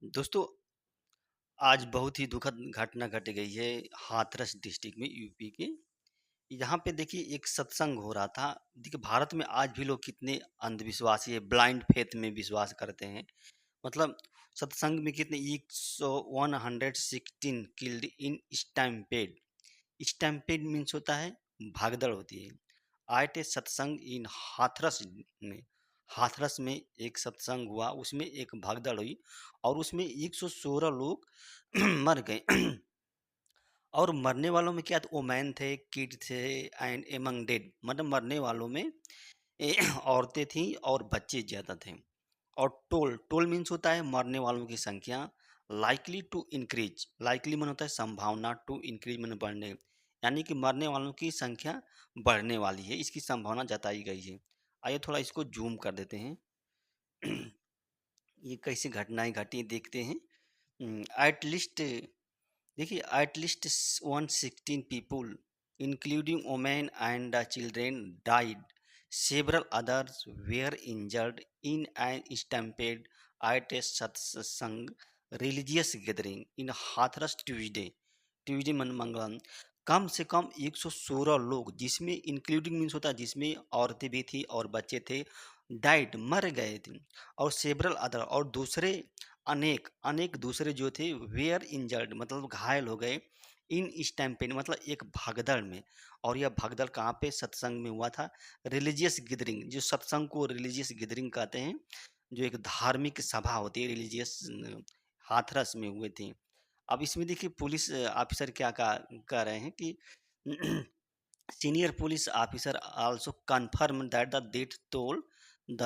दोस्तों, आज बहुत ही दुखद घटना घट गई है हाथरस डिस्ट्रिक्ट में यूपी के। यहाँ पे देखिए एक सत्संग हो रहा था। देखिए भारत में आज भी लोग कितने अंधविश्वासी है, ब्लाइंड फेथ में विश्वास करते हैं। मतलब सत्संग में कितने 116 killed in stampede. Stampede means होता है भागदड़ होती है। आयट ए सत्संग इन हाथरस में। हाथरस में एक सत्संग हुआ, उसमें एक भागदड़ हुई और उसमें 116 लोग मर गए। और मरने वालों में क्या था, ओमैन थे, किड थे एंड एमंग डेड। मतलब मरने वालों में औरतें थीं और बच्चे ज़्यादा थे। और टोल टोल मीन्स होता है मरने वालों की संख्या। लाइकली टू इंक्रीज, लाइकली मन होता है संभावना, टू इंक्रीज मन बढ़ने, यानी कि मरने वालों की संख्या बढ़ने वाली है, इसकी संभावना जताई गई है। आइए थोड़ा इसको जूम कर देते हैं। ये कैसी घटनाएं घटी देखते हैं। एट लिस्ट देखिए at least 116 people including women and children died. Several others were injured in an stampede at a satsang religious gathering in Hathras Tuesday मन मंगलम। कम से कम 116 लोग, जिसमें इंक्लूडिंग मीन्स होता है जिसमें औरतें भी थी और बच्चे थे, डाइड मर गए थे। और सेवरल अदर और दूसरे अनेक अनेक दूसरे जो थे वेयर इंजर्ड मतलब घायल हो गए। इन स्टैम्पेड मतलब एक भगदड़ में। और यह भगदड़ कहाँ पे, सत्संग में हुआ था। रिलीजियस गैदरिंग, जो सत्संग को रिलीजियस गैदरिंग कहते हैं, जो एक धार्मिक सभा होती है रिलीजियस, हाथरस में हुए थे। अब इसमें देखिए पुलिस ऑफिसर क्या कह रहे हैं कि senior police officer also confirm that the death toll the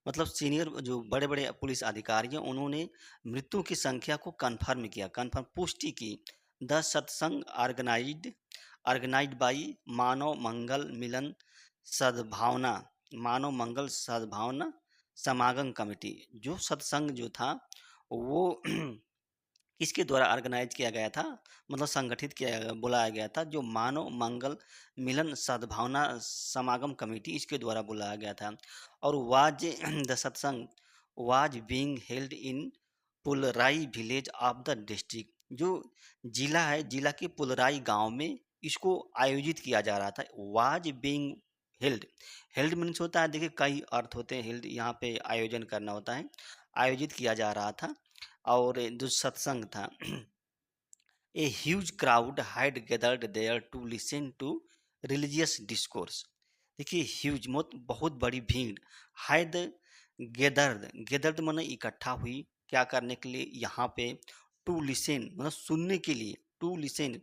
मतलब सीनियर जो बड़े बड़े पुलिस अधिकारी हैं उन्होंने मृत्यु की संख्या को कंफर्म किया, कंफर्म पुष्टि की। द सत्संग ऑर्गेनाइज्ड बाई मानव मंगल मिलन सद्भावना, मानव मंगल सद्भावना समागम कमेटी। जो सत्संग जो था वो किसके द्वारा ऑर्गेनाइज किया गया था, मतलब संगठित किया गया, बुलाया गया था, जो मानव मंगल मिलन सद्भावना समागम कमेटी, इसके द्वारा बुलाया गया था। और was the satsang was being held in Pulrai village of the district. जो जिला है, जिला के पुलराई गांव में इसको आयोजित किया जा रहा था। Was being held, held means होता है, देखिए कई अर्थ होते हैं हेल्ड, यहाँ पे आयोजन करना होता है, आयोजित किया जा रहा था। और जो सत्संग था, a huge crowd had gathered there to listen to religious discourse. देखिए ह्यूज मतलब बहुत बड़ी भीड़, हैड गैदर्ड, गैदर्ड माने इकट्ठा हुई, क्या करने के लिए, यहाँ पे टू लिसन मतलब सुनने के लिए, टू लिसन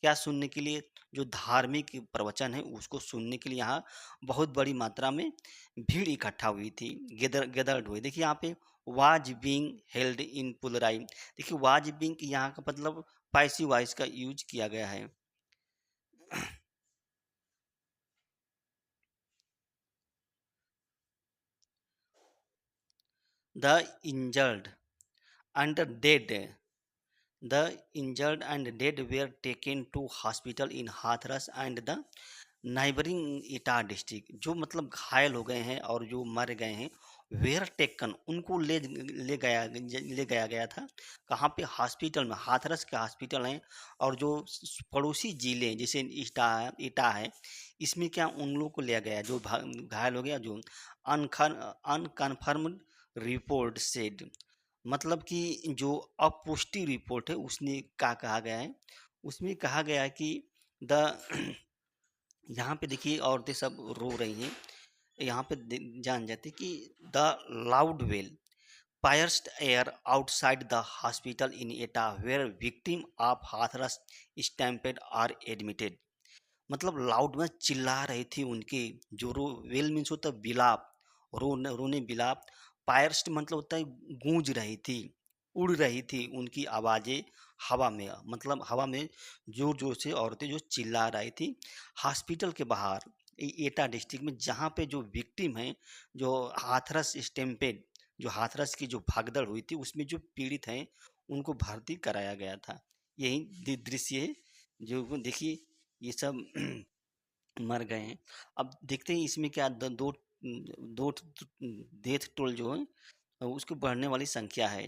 क्या सुनने के लिए, जो धार्मिक प्रवचन है उसको सुनने के लिए यहाँ बहुत बड़ी मात्रा में भीड़ इकट्ठा हुई थी, गैदर्ड हुई। देखिए यहाँ पे वाज बीइंग हेल्ड इन पुलराई। देखिए वाज बीइंग यहाँ का मतलब पैसिव वॉइस का यूज किया गया है। The injured and dead, the injured and dead were taken to hospital in Hathras and the neighbouring इटा डिस्ट्रिक्ट। जो मतलब घायल हो गए हैं और जो मर गए हैं, वेयर टेकन उनको ले गया गया था। कहाँ पे, हॉस्पिटल में, हाथरस के हॉस्पिटल हैं। और जो पड़ोसी जिले जैसे इटा है, इसमें क्या उन लोगों को लिया गया जो घायल हो गया, जो अनकन्फर्म्ड रिपोर्ट सेड, मतलब कि जो अपुष्टि रिपोर्ट है उसने क्या कहा गया है, उसमें कहा गया है कि द यहाँ पे देखिए औरतें सब रो रही हैं। यहाँ पे जान जाते कि the loud well pierced air outside the hospital in Etah where victim of Hathras stampede are admitted। मतलब लाउड में चिल्ला रही थी उनके, जो रो, वेल मीन्स होता है बिलाप, रोने बिलाप। पायर्स्ट मतलब होता है गूंज रही थी, उड़ रही थी उनकी आवाज़ें हवा में, मतलब हवा में जोर जोर से औरतें जो चिल्ला रही थी हॉस्पिटल के बाहर, एटा डिस्ट्रिक्ट में, जहाँ पे जो विक्टिम हैं, जो हाथरस स्टेम्पेड, जो हाथरस की जो भागदड़ हुई थी उसमें जो पीड़ित हैं उनको भर्ती कराया गया था। यही दृश्य है जो देखिए, ये सब मर गए हैं। अब देखते हैं इसमें क्या दो डेथ टोल जो है उसकी बढ़ने वाली संख्या है।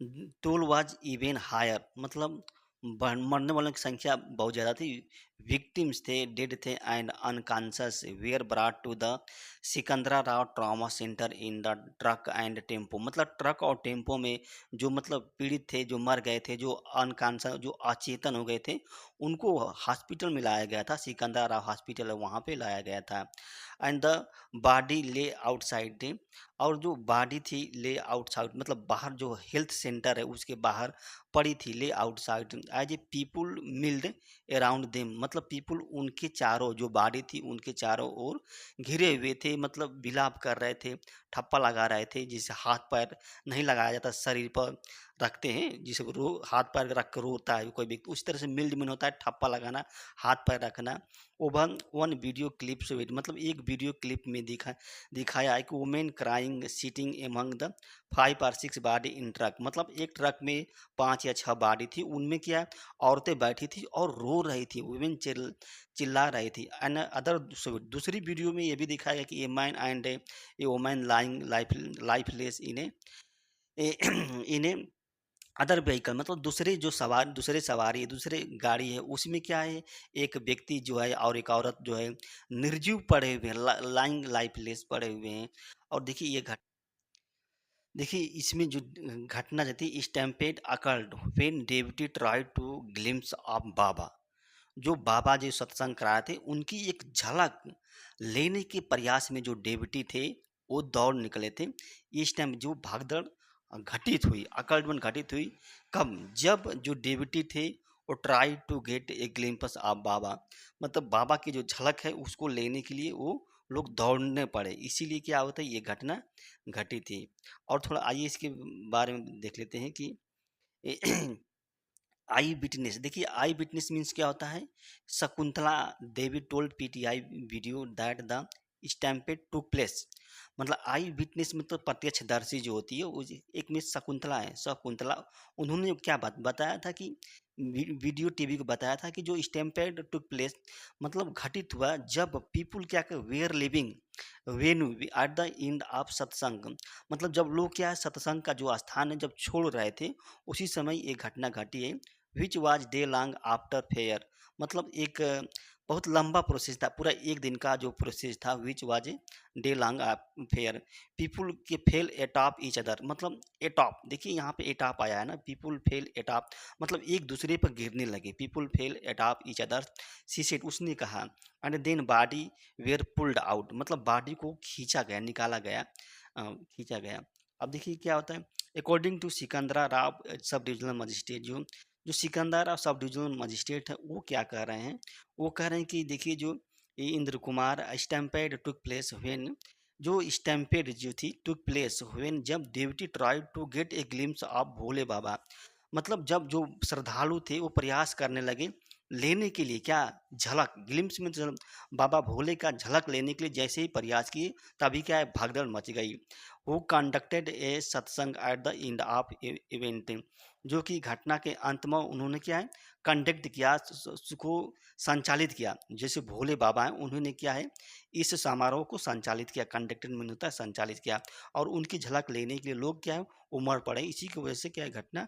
टोल वाज इवन हायर, मतलब मरने वालों की संख्या बहुत ज़्यादा थी। विक्टिम्स थे, डेड थे and unconscious were brought to the Sikandra Rao trauma centre in the truck and tempo, मतलब ट्रक और टेम्पो में जो मतलब पीड़ित थे, जो मर गए थे, जो अनकॉन्शियस, जो अचेतन हो गए थे, उनको हॉस्पिटल में लाया गया था। सिकंदरा राव हॉस्पिटल है, वहाँ पे लाया गया था। एंड द बॉडी ले आउटसाइड, और जो बॉडी थी ले आउटसाइड, मतलब बाहर जो हेल्थ सेंटर है उसके बाहर पड़ी थी, lay outside as a people milled around them, मतलब पीपुल उनके चारों, जो बॉडी थी उनके चारों ओर घिरे हुए थे, मतलब बिलाप कर रहे थे, ठप्पा लगा रहे थे, जिसे हाथ पैर नहीं लगाया जाता, शरीर पर रखते हैं, जिसे रो हाथ पैर रख कर रोता है कोई व्यक्ति, उस तरह से मिल्ड मीन होता है ठप्पा लगाना, हाथ पैर रखना। Oven one video clips with, मतलब एक वीडियो क्लिप में दिखाया है कि women crying sitting among the 5 और 6 बॉडी इन ट्रक, मतलब एक ट्रक में 5 या 6 बॉडी थी, उनमें क्या है, औरतें बैठी थी और रो रही थी, वुमेन चिल्ला रही थी। एंड अदर दूसरी वीडियो में ये भी दिखाया गया कि a man and A women lying lifeless in A in A other vehicle, मतलब दूसरे सवारी, दूसरे गाड़ी है, उसमें क्या है, एक व्यक्ति जो है और एक औरत जो है निर्जीव पड़े हुए हैं, लाइंग लाइफलेस पड़े हुए हैं। और देखिए देखिए इसमें जो घटना जो थी, stampede occurred when David tried to glimpse of Baba, जो बाबा जी सत्संग कराए थे उनकी एक झलक लेने के प्रयास में जो डेविटी थे वो दौड़ निकले थे। इस टाइम जो भागदड़ घटित हुई, आकर्षण घटित हुई, कब, जब जो डेविटी थे वो try to get a glimpse of Baba, मतलब बाबा की जो झलक है उसको लेने के लिए वो लोग दौड़ने पड़े, इसीलिए क्या होता है, ये घटना घटी थी। और थोड़ा आइए इसके बारे में देख लेते हैं कि आई विटनेस, देखिए आई विटनेस मीन्स क्या होता है। Shakuntala Devi told PTI video that the stampede took place, मतलब आई विटनेस में तो प्रत्यक्षदर्शी जो होती है, एक में शकुंतला है, शकुंतला, उन्होंने क्या बताया था कि वीडियो टीवी को बताया था कि जो स्टैम्पेड टुक प्लेस, मतलब घटित हुआ जब पीपुल क्या कर were leaving venue at the end of satsang, मतलब जब लोग क्या है सत्संग का जो स्थान है जब छोड़ रहे थे, उसी समय ये घटना घटी है। Which was day long after fair, मतलब एक बहुत लंबा प्रोसेस था, पूरा एक दिन का जो प्रोसेस था, which was day long fair, people के फेल एटॉप ईच अदर, मतलब एटॉप, देखिए यहाँ पे एटॉप आया है ना, पीपुल फेल एटॉप, मतलब एक दूसरे पर गिरने लगे, people fell atop each other, she said, उसने कहा, and then body were pulled out, मतलब बॉडी को खींचा गया, निकाला गया, खींचा गया। अब देखिए क्या होता है, according to Sikandra Rao sub divisional magistrate, जो जो सिकंदर और सब डिविजनल मजिस्ट्रेट है, वो क्या कह रहे हैं, वो कह रहे हैं कि देखिए जो ये Indra Kumar stampede took place when, जो स्टैम्पेड जो थी टुक प्लेस व्हेन, जब devotee tried to get a glimpse of Bhole Baba, मतलब जब जो श्रद्धालु थे वो प्रयास करने लगे लेने के लिए क्या, झलक, ग्लिम्स में बाबा भोले का झलक लेने के लिए जैसे ही प्रयास किए, तभी क्या है, भगदड़ मच गई। हु कंडक्टेड ए सत्संग eight the end of event, जो कि घटना के अंत में उन्होंने क्या है, कंडक्ट किया, को संचालित किया, जैसे भोले बाबा हैं उन्होंने क्या है, इस समारोह को संचालित किया, कंडक्टेड में होता है संचालित किया, और उनकी झलक लेने के लिए लोग क्या है उमड़ पड़े, इसी की वजह से क्या है घटना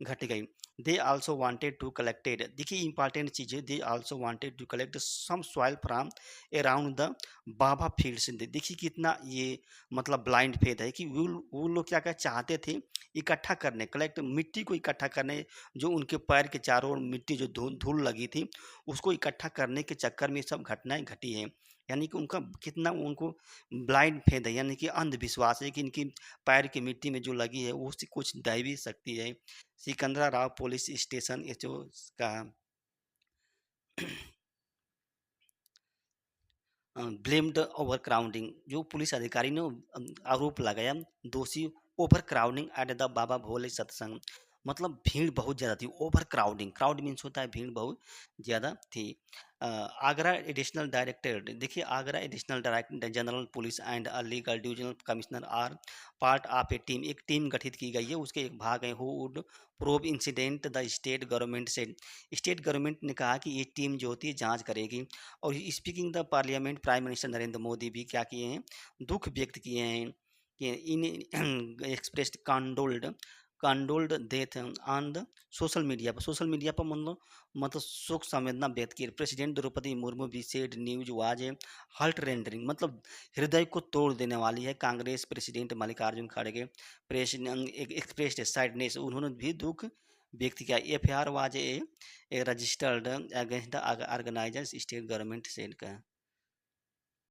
घट गई। They also wanted to collected, देखिए इंपॉर्टेंट चीज़ है, they also wanted to collect some soil from around the Baba fields, देखिए कितना ये मतलब ब्लाइंड फेथ है कि वो लोग क्या क्या चाहते थे, इकट्ठा करने, कलेक्ट, मिट्टी को इकट्ठा करने, जो उनके पैर के चारों ओर मिट्टी जो धूल धूल लगी थी उसको इकट्ठा करने के चक्कर में सब घटनाएं घटी हैं। यानी कि उनका कितना उनको ब्लाइंड फेथ है, यानी कि अंधविश्वास है कि इनकी पैर की मिट्टी में जो लगी है वो कुछ दैवी शक्ति है। Sikandra Rao police station HO का ब्लेम्ड ओवर क्राउडिंग, जो पुलिस अधिकारी ने आरोप लगाया, दोषी ओवर क्राउडिंग एट द बाबा भोले सत्संग, मतलब भीड़ बहुत ज़्यादा थी, ओवर क्राउडिंग, क्राउड मीन्स होता है भीड़ बहुत ज़्यादा थी। आगरा एडिशनल डायरेक्टर, देखिए Agra additional director general police and legal divisional commissioner are part of a team, एक टीम गठित की गई है, उसके एक भाग है, who would probe incident, the state government से, स्टेट गवर्नमेंट ने कहा कि ये टीम जो होती है जांच करेगी। और speaking the parliament, prime minister Narendra Modi भी क्या किए हैं, दुख व्यक्त किए हैं कि in expressed condoled condoled death on the social media पर मतलब शोक संवेदना व्यक्त की। प्रेसिडेंट द्रौपदी मुर्मू भी said news was a heart rendering, मतलब हृदय को तोड़ देने वाली है। कांग्रेस प्रेसिडेंट मल्लिकार्जुन खड़गे प्रेस एक्सप्रेस्ड सैडनेस, उन्होंने भी दुख व्यक्त किया। FIR was a registered against the organisers, state government said का।